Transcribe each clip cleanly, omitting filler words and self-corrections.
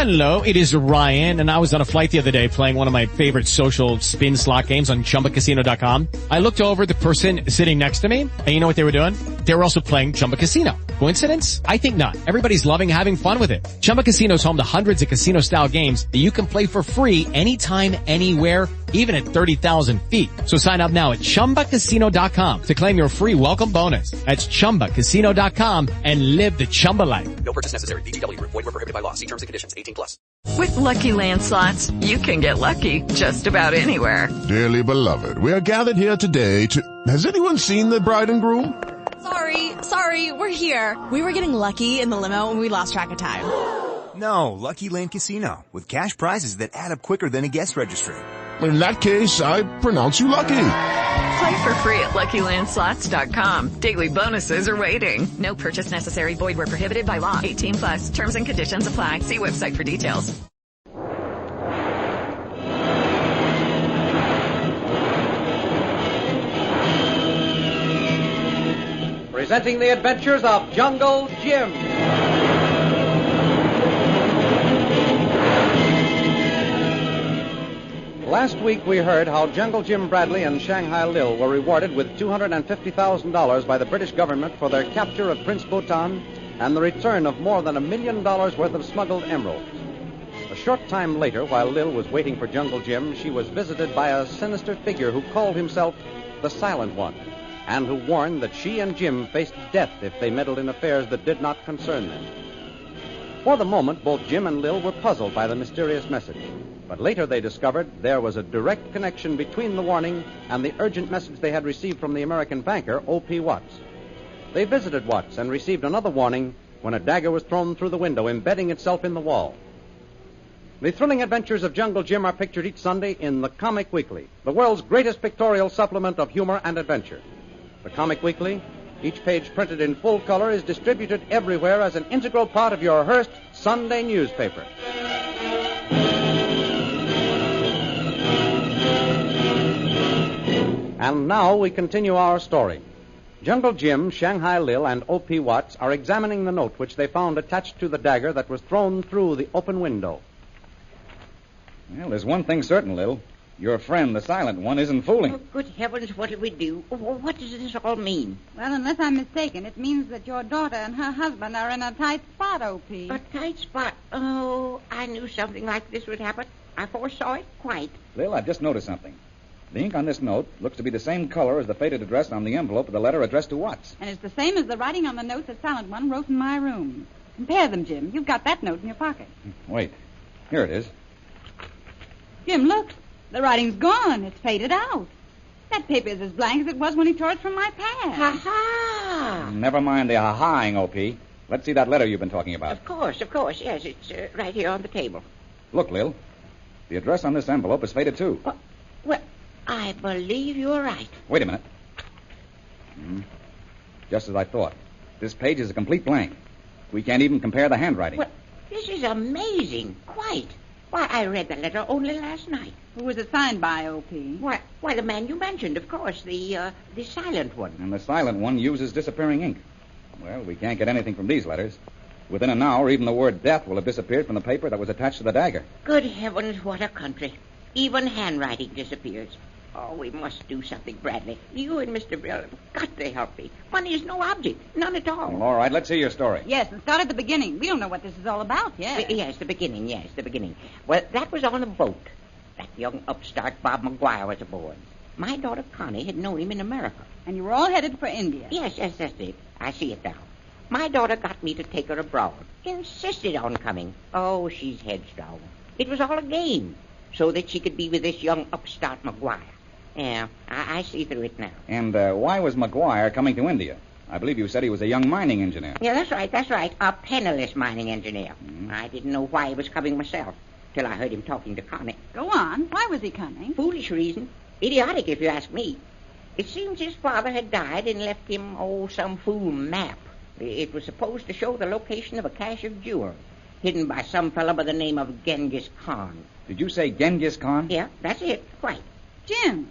Hello, it is Ryan, and I was on a flight the other day playing one of my favorite social spin slot games on ChumbaCasino.com. I looked over at the person sitting next to me, and you know what they were doing? They were also playing Chumba Casino. Coincidence? I think not. Everybody's loving having fun with it. Chumba Casino is home to hundreds of casino-style games that you can play for free anytime, anywhere, even at 30,000 feet. So sign up now at ChumbaCasino.com to claim your free welcome bonus. That's ChumbaCasino.com and live the Chumba life. No purchase necessary. VGW. Void where prohibited by law. See terms and conditions. 18+. With Lucky Land Slots, you can get lucky just about anywhere. Dearly beloved, we are gathered here today to... Has anyone seen the bride and groom? Sorry, we're here. We were getting lucky in the limo and we lost track of time. No, Lucky Land Casino, with cash prizes that add up quicker than a guest registry. In that case, I pronounce you lucky. Play for free at LuckyLandSlots.com. Daily bonuses are waiting. No purchase necessary. Void where prohibited by law. 18+. Terms and conditions apply. See website for details. Presenting the adventures of Jungle Jim. Last week we heard how Jungle Jim Bradley and Shanghai Lil were rewarded with $250,000 by the British government for their capture of Prince Bhutan and the return of more than $1 million worth of smuggled emeralds. A short time later, while Lil was waiting for Jungle Jim, she was visited by a sinister figure who called himself the Silent One, and who warned that she and Jim faced death if they meddled in affairs that did not concern them. For the moment, both Jim and Lil were puzzled by the mysterious message. But later they discovered there was a direct connection between the warning and the urgent message they had received from the American banker, O.P. Watts. They visited Watts and received another warning when a dagger was thrown through the window, embedding itself in the wall. The thrilling adventures of Jungle Jim are pictured each Sunday in the Comic Weekly, the world's greatest pictorial supplement of humor and adventure. The Comic Weekly, each page printed in full color, is distributed everywhere as an integral part of your Hearst Sunday newspaper. And now we continue our story. Jungle Jim, Shanghai Lil, and O.P. Watts are examining the note which they found attached to the dagger that was thrown through the open window. Well, there's one thing certain, Lil. Your friend, the Silent One, isn't fooling. Oh, good heavens, what'll we do? What does this all mean? Well, unless I'm mistaken, it means that your daughter and her husband are in a tight spot, O.P. A tight spot? Oh, I knew something like this would happen. I foresaw it quite. Lil, I've just noticed something. The ink on this note looks to be the same color as the faded address on the envelope of the letter addressed to Watts. And it's the same as the writing on the note the Silent One wrote in my room. Compare them, Jim. You've got that note in your pocket. Wait. Here it is. Jim, look. The writing's gone. It's faded out. That paper is as blank as it was when he tore it from my pad. Ha-ha! Never mind the ha-haing, O.P. Let's see that letter you've been talking about. Of course. Yes, it's right here on the table. Look, Lil. The address on this envelope is faded, too. Well, I believe you're right. Wait a minute. Just as I thought. This page is a complete blank. We can't even compare the handwriting. Well, this is amazing. Quite. Why, I read the letter only last night. Who was it signed by, O.P.? Why, the man you mentioned, of course, the Silent One. And the Silent One uses disappearing ink. Well, we can't get anything from these letters. Within an hour, even the word death will have disappeared from the paper that was attached to the dagger. Good heavens, what a country. Even handwriting disappears. Oh, we must do something, Bradley. You and Mr. Brill have got to help me. Money is no object. None at all. Well, all right, let's hear your story. Yes, and start at the beginning. We don't know what this is all about yet. Yes, the beginning. Well, that was on a boat. That young upstart Bob McGuire was aboard. My daughter Connie had known him in America. And you were all headed for India. Yes, that's it. I see it now. My daughter got me to take her abroad. Insisted on coming. Oh, she's headstrong. It was all a game, so that she could be with this young upstart McGuire. Yeah, I see through it now. And why was McGuire coming to India? I believe you said he was a young mining engineer. Yeah, that's right. A penniless mining engineer. I didn't know why he was coming myself, till I heard him talking to Connie. Go on. Why was he coming? Foolish reason. Idiotic, if you ask me. It seems his father had died and left him, some fool map. It was supposed to show the location of a cache of jewels, hidden by some fellow by the name of Genghis Khan. Did you say Genghis Khan? Yeah, that's it. Quite. Jim,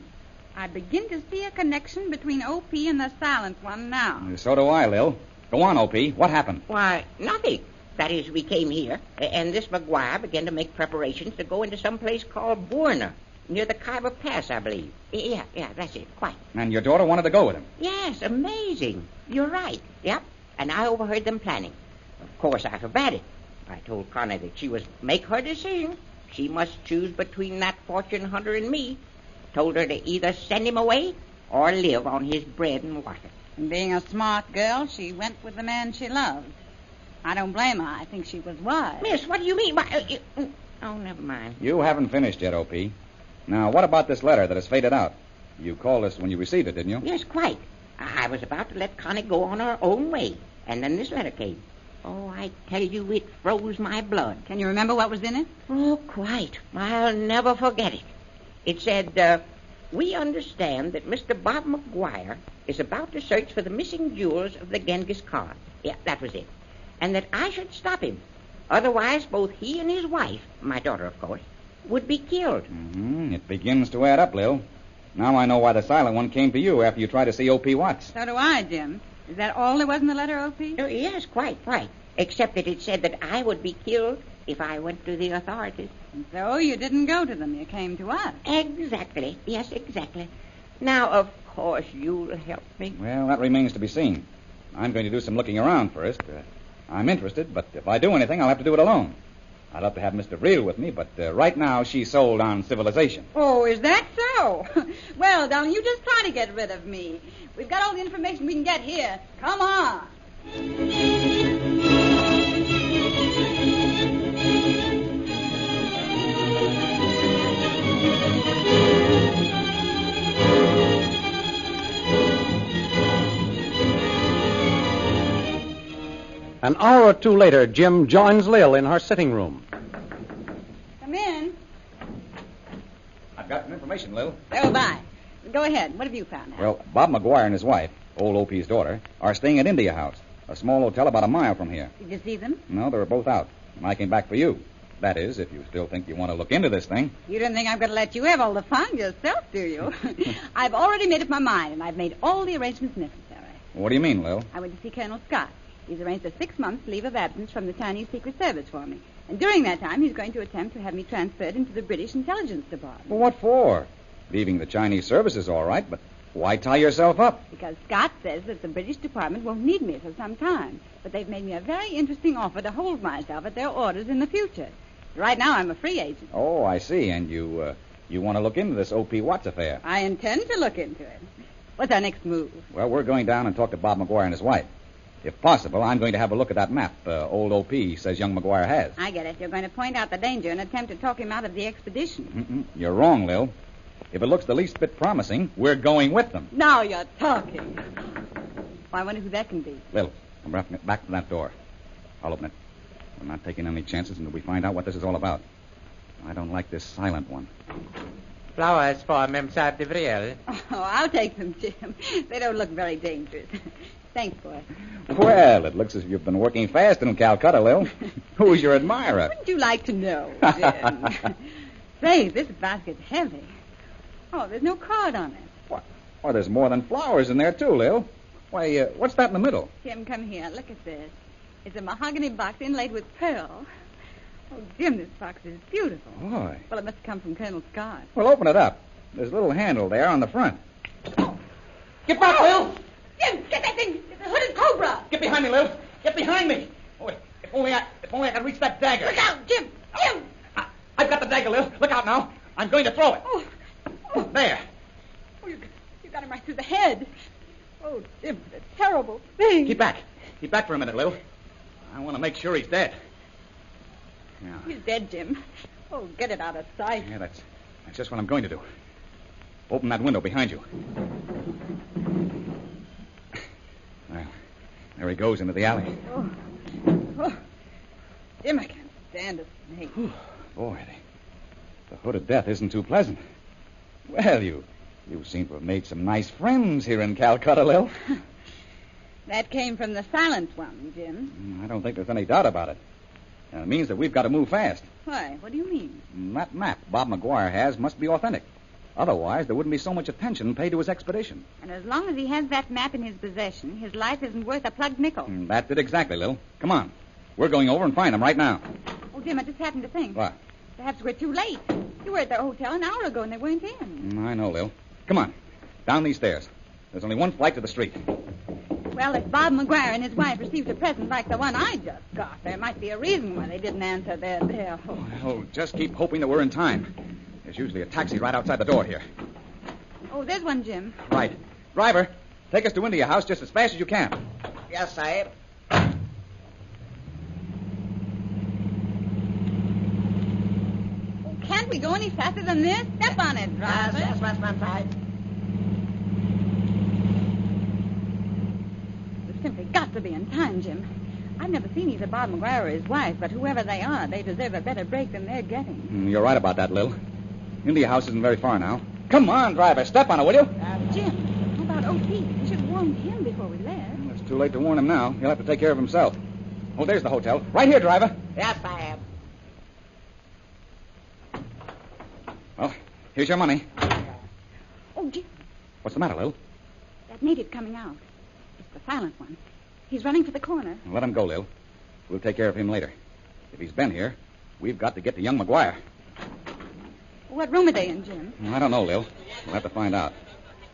I begin to see a connection between O.P. and the Silent One now. So do I, Lil. Go on, O.P. What happened? Why, nothing. That is, we came here, and this McGuire began to make preparations to go into some place called Bourne, near the Khyber Pass, I believe. Yeah, that's it, quite. And your daughter wanted to go with him? Yes, amazing. You're right. Yep, and I overheard them planning. Of course, I forbade it. I told Connie that she was make her decision. She must choose between that fortune hunter and me. Told her to either send him away or live on his bread and water. And being a smart girl, she went with the man she loved. I don't blame her. I think she was wise. Miss, what do you mean? Oh, never mind. You haven't finished yet, O.P. Now, what about this letter that has faded out? You called us when you received it, didn't you? Yes, quite. I was about to let Connie go on her own way, and then this letter came. Oh, I tell you, it froze my blood. Can you remember what was in it? Oh, quite. I'll never forget it. It said, we understand that Mr. Bob McGuire is about to search for the missing jewels of the Genghis Khan. Yeah, that was it. And that I should stop him. Otherwise, both he and his wife, my daughter, of course, would be killed. Mm-hmm. It begins to add up, Lil. Now I know why the silent one came to you after you tried to see O.P. Watts. So do I, Jim. Is that all there was in the letter, O.P.? Oh, yes, quite. Except that it said that I would be killed if I went to the authorities. And so you didn't go to them. You came to us. Exactly. Yes, exactly. Now, of course, you'll help me. Well, that remains to be seen. I'm going to do some looking around first. I'm interested, but if I do anything, I'll have to do it alone. I'd love to have Mr. Real with me, but right now she's sold on civilization. Oh, is that so? Well, darling, you just try to get rid of me. We've got all the information we can get here. Come on. An hour or two later, Jim joins Lil in her sitting room. Come in. I've got some information, Lil. So have I. Go ahead. What have you found out? Well, Bob McGuire and his wife, old O.P.'s daughter, are staying at India House, a small hotel about a mile from here. Did you see them? No, they were both out. And I came back for you. That is, if you still think you want to look into this thing. You don't think I'm going to let you have all the fun yourself, do you? I've already made up my mind, and I've made all the arrangements necessary. What do you mean, Lil? I went to see Colonel Scott. He's arranged a 6 months leave of absence from the Chinese Secret Service for me. And during that time, he's going to attempt to have me transferred into the British Intelligence Department. Well, what for? Leaving the Chinese service is all right, but why tie yourself up? Because Scott says that the British Department won't need me for some time. But they've made me a very interesting offer to hold myself at their orders in the future. Right now, I'm a free agent. Oh, I see. And you want to look into this O.P. Watts affair? I intend to look into it. What's our next move? Well, we're going down and talk to Bob McGuire and his wife. If possible, I'm going to have a look at that map old O.P. says young McGuire has. I get it. You're going to point out the danger and attempt to talk him out of the expedition. You're wrong, Lil. If it looks the least bit promising, we're going with them. Now you're talking. Well, I wonder who that can be. Lil, I'm wrapping it back to that door. I'll open it. I'm not taking any chances until we find out what this is all about. I don't like this silent one. Flowers for Memsahib Devriel. Oh, I'll take them, Jim. They don't look very dangerous. Thanks, boy. Well, it looks as if you've been working fast in Calcutta, Lil. Who's your admirer? Wouldn't you like to know, Jim? Say, this basket's heavy. Oh, there's no card on it. What? Oh, there's more than flowers in there, too, Lil. Why, what's that in the middle? Jim, come here. Look at this. It's a mahogany box inlaid with pearl. Oh, Jim, this box is beautiful. Boy. Well, it must have come from Colonel Scott. Well, open it up. There's a little handle there on the front. Get back, Lil! Jim, get that thing! It's a hooded cobra! Get behind me, Lil! Get behind me! Oh, if only I could reach that dagger. Look out, Jim! Jim! I've got the dagger, Lil. Look out now. I'm going to throw it. Oh. There. Oh, you got him right through the head. Oh, Jim, what a terrible thing. Keep back. Keep back for a minute, Lil. I want to make sure he's dead. Yeah. He's dead, Jim. Oh, get it out of sight. Yeah, that's just what I'm going to do. Open that window behind you. Well, there he goes into the alley. Oh. Jim, I can't stand a snake. Boy, the hood of death isn't too pleasant. Well, you seem to have made some nice friends here in Calcutta, Lil. That came from the silent one, Jim. I don't think there's any doubt about it. It means that we've got to move fast. Why? What do you mean? That map Bob McGuire has must be authentic. Otherwise, there wouldn't be so much attention paid to his expedition. And as long as he has that map in his possession, his life isn't worth a plugged nickel. That's it exactly, Lil. Come on. We're going over and find them right now. Oh, Jim, I just happened to think. What? Perhaps we're too late. You were at the hotel an hour ago and they weren't in. I know, Lil. Come on. Down these stairs. There's only one flight to the street. Well, if Bob McGuire and his wife received a present like the one I just got, there might be a reason why they didn't answer their bell. Oh, just keep hoping that we're in time. There's usually a taxi right outside the door here. Oh, there's one, Jim. Right. Driver, take us to India House just as fast as you can. Yes, Sahib. Can't we go any faster than this? Step on it, driver. Yes, ma'am, Sahib. We've simply got to be in time, Jim. I've never seen either Bob McGuire or his wife, but whoever they are, they deserve a better break than they're getting. You're right about that, Lil. India House isn't very far now. Come on, driver. Step on it, will you? Jim, how about O.T.? We should have warned him before we left. It's too late to warn him now. He'll have to take care of himself. Oh, there's the hotel. Right here, driver. Yes, Sahib. Well, here's your money. Oh, Jim, What's the matter, Lil? that native coming out. It's the silent one. He's running for the corner. Let him go, Lil. We'll take care of him later. If he's been here, we've got to get to young McGuire. What room are they in, Jim? I don't know, Lil. We'll have to find out.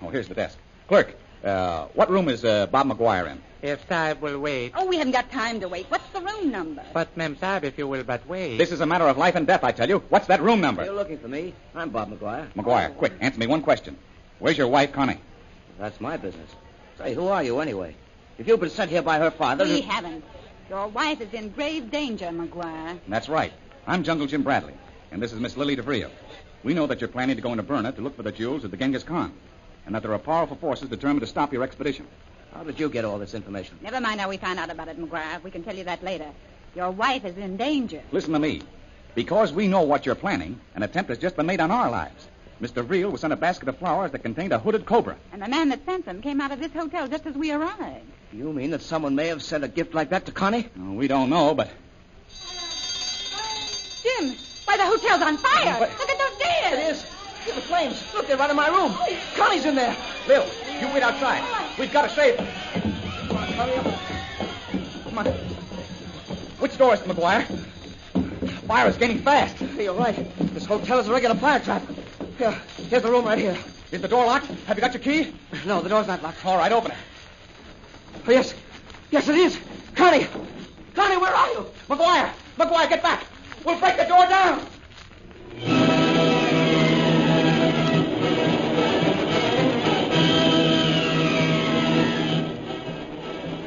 Oh, here's the desk. Clerk, what room is Bob McGuire in? If Sahib will wait. Oh, we haven't got time to wait. What's the room number? But, Ma'am Sahib, if you will but wait. This is a matter of life and death, I tell you. What's that room number? You're looking for me. I'm Bob McGuire. McGuire, quick, answer me one question. Where's your wife, Connie? That's my business. Say, who are you anyway? If you've been sent here by her father... We haven't. Your wife is in grave danger, McGuire. That's right. I'm Jungle Jim Bradley, and this is Miss Lily DeVrio. We know that you're planning to go into Burma to look for the jewels of the Genghis Khan, and that there are powerful forces determined to stop your expedition. How did you get all this information? Never mind how we found out about it, McGuire. We can tell you that later. Your wife is in danger. Listen to me. Because we know what you're planning, an attempt has just been made on our lives. Mr. Vreel was sent a basket of flowers that contained a hooded cobra. And the man that sent them came out of this hotel just as we arrived. You mean that someone may have sent a gift like that to Connie? No, we don't know, but... Jim, why, the hotel's on fire! But... Look at those stairs! It is. See the flames. Look, they're right in my room. Connie's in there. Lil, you wait outside. We've got to save her. Come on, hurry up. Come on. Which door is it, McGuire? Fire is gaining fast. You're right. This hotel is a regular fire trap. Here, here's the room right here. Is the door locked? Have you got your key? No, the door's not locked. All right, open it. Oh, yes. Yes, it is. Connie! Connie, where are you? McGuire! McGuire, get back! We'll break the door down!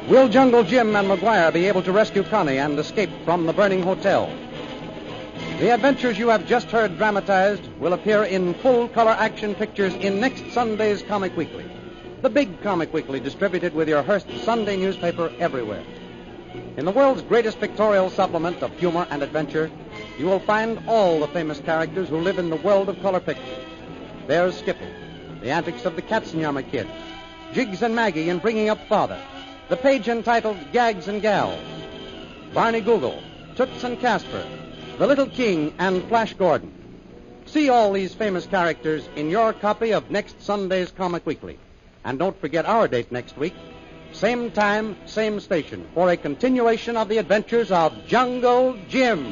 Will Jungle Jim and McGuire be able to rescue Connie and escape from the burning hotel? The adventures you have just heard dramatized will appear in full-color action pictures in next Sunday's Comic Weekly, the big Comic Weekly distributed with your Hearst Sunday newspaper everywhere. In the world's greatest pictorial supplement of humor and adventure, you will find all the famous characters who live in the world of color pictures. There's Skippy, the antics of the Katzenjammer Kid, Jiggs and Maggie in Bringing Up Father, the page entitled Gags and Gals, Barney Google, Toots and Casper, The Little King, and Flash Gordon. See all these famous characters in your copy of next Sunday's Comic Weekly. And don't forget our date next week, same time, same station, for a continuation of the adventures of Jungle Jim.